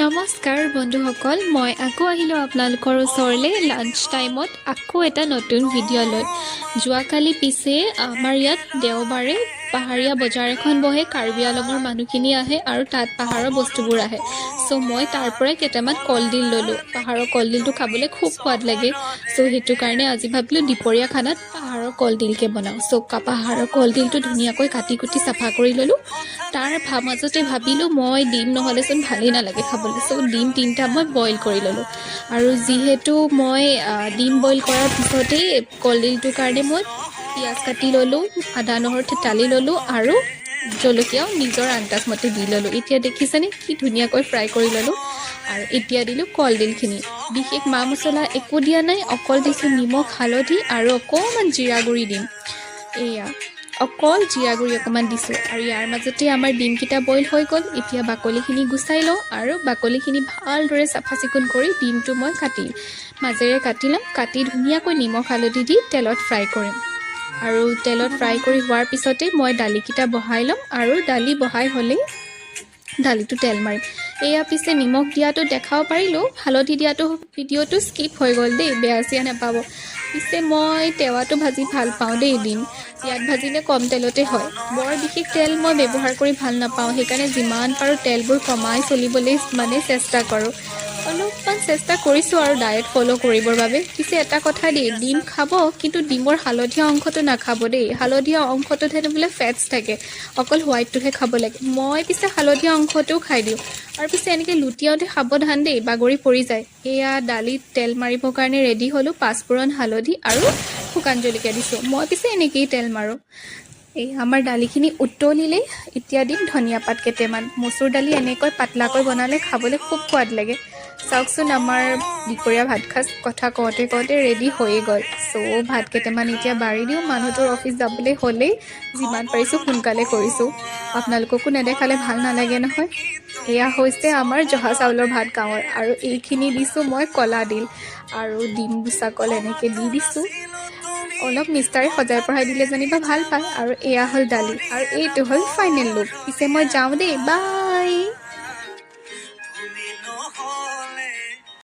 নমস্কাৰ বন্ধুসকল, মই আকৌ আহিলোঁ আপোনালোকৰ ওচৰলৈ লাঞ্চ টাইমত আকৌ এটা নতুন ভিডিঅ' লৈ। যোৱাকালি পিছে আমাৰ ইয়াত দেওবাৰে পাহাৰীয়া বজাৰ এখন বহে, কাৰ্বি আংলঙৰ মানুহখিনি আহে আৰু তাত পাহাৰৰ বস্তুবোৰ আহে। চ' মই তাৰ পৰাই কেইটামান কলডিল ল'লোঁ। পাহাৰৰ কলডিলটো খাবলৈ খুব সোৱাদ লাগে। চ' সেইটো কাৰণে আজি ভাবিলোঁ দুপৰীয়া খানাত পাহাৰৰ কলডিলকে বনাওঁ। চ' পাহাৰৰ কলডিলটো ধুনীয়াকৈ কাটি কুটি চাফা কৰি ল'লোঁ। তাৰ মাজতে ভাবিলোঁ মই ডিম নহ'লেচোন ভালেই নালাগে খাবলৈ। চ' ডিম 3টা মই বইল কৰি ল'লোঁ। আৰু যিহেতু মই ডিম বইল কৰাৰ পিছতেই কলডিলটোৰ কাৰণে মই পিঁয়াজ কাটি ল'লোঁ, আদা নহৰু থেতালি ল'লোঁ আৰু জলকীয়াও নিজৰ আন্দাজমতে দি ল'লোঁ। এতিয়া দেখিছেনে কি ধুনীয়াকৈ ফ্ৰাই কৰি ল'লোঁ। আৰু এতিয়া দিলোঁ কলডিলখিনি। বিশেষ মা মছলা একো দিয়া নাই, অকল দিছোঁ নিমখ, হালধি আৰু অকণমান জিৰা গুড়ি দিম। এয়া অকল জিৰা গুড়ি অকণমান দিছোঁ। আৰু ইয়াৰ মাজতে আমাৰ ডিমকেইটা বইল হৈ গ'ল। এতিয়া বাকলিখিনি গুচাই লওঁ আৰু বাকলিখিনি ভালদৰে চাফা চিকুণ কৰি ডিমটো মই মাজেৰে কাটি ল'ম। কাটি ধুনীয়াকৈ নিমখ হালধি দি তেলত ফ্ৰাই কৰিম। আৰু তেলত ফ্ৰাই কৰি হোৱাৰ পিছতে মই দালিকেইটা বহাই ল'ম আৰু দালি বহাই হ'লেই দালিটো তেল মাৰিম। এয়া পিছে নিমখ দিয়াটো দেখাব পাৰিলোঁ, হালধি দিয়াটো ভিডিঅ'টো স্কিপ হৈ গ'ল দেই, বেয়া চেয়া নাপাব। পিছে মই টেৱাটো ভাজি ভাল পাওঁ দেই ডিম। ইয়াত ভাজিলে কম তেলতে হয়। বৰ বিশেষ তেল মই ব্যৱহাৰ কৰি ভাল নাপাওঁ, সেইকাৰণে যিমান পাৰোঁ তেলবোৰ কমাই চলিবলৈ চেষ্টা কৰোঁ। অলপমান চেষ্টা কৰিছোঁ আৰু ডায়েট ফ'ল' কৰিবৰ বাবে। পিছে এটা কথা দেই, ডিম খাব কিন্তু ডিমৰ হালধীয়া অংশটো নাখাব দেই। হালধীয়া অংশটোত হেনো বোলে ফেটছ থাকে, অকল হোৱাইটটোহে খাব লাগে। মই পিছে হালধীয়া অংশটোও খাই দিওঁ। আৰু পিছে এনেকৈ লুটিয়াওঁতে সাৱধান দেই, বাগৰি পৰি যায়। এয়া দালিত তেল মাৰিবৰ কাৰণে ৰেডি হ'লোঁ। পাঁচফোৰণ, হালধি আৰু শুকান জলকীয়া দিছোঁ। মই পিছে এনেকৈয়ে তেল মাৰোঁ। এই আমাৰ দালিখিনি উতলিলেই এতিয়া দিম ধনিয়া পাত কেইটামান। মচুৰ দালি এনেকৈ পাতলাকৈ বনালে খাবলৈ খুব সোৱাদ লাগে। চাওকচোন, আমাৰ দুপৰীয়া ভাত সাজ কথা কওঁতে কওঁতে ৰেডি হৈয়ে গ'ল। চ' ভাত কেইটামান এতিয়া বাঢ়ি দিওঁ। মানুহটোৰ অফিচ যাবলৈ হ'লেই যিমান পাৰিছোঁ সোনকালে কৰিছোঁ। আপোনালোককো নেদেখালে ভাল নালাগে নহয়। এয়া হৈছে আমাৰ জহা চাউলৰ ভাত গাঁৱৰ। আৰু এইখিনি দিছোঁ মই কলা ডিল আৰু ডিম দুচা কল এনেকৈ দি দিছোঁ। অলপ মিষ্টাৰে সজাই পঢ়াই দিলে যেনিবা ভাল পায়। আৰু এয়া হ'ল দালি আৰু এইটো হ'ল ফাইনেল লুক। পিছে মই যাওঁ দেই, বাই।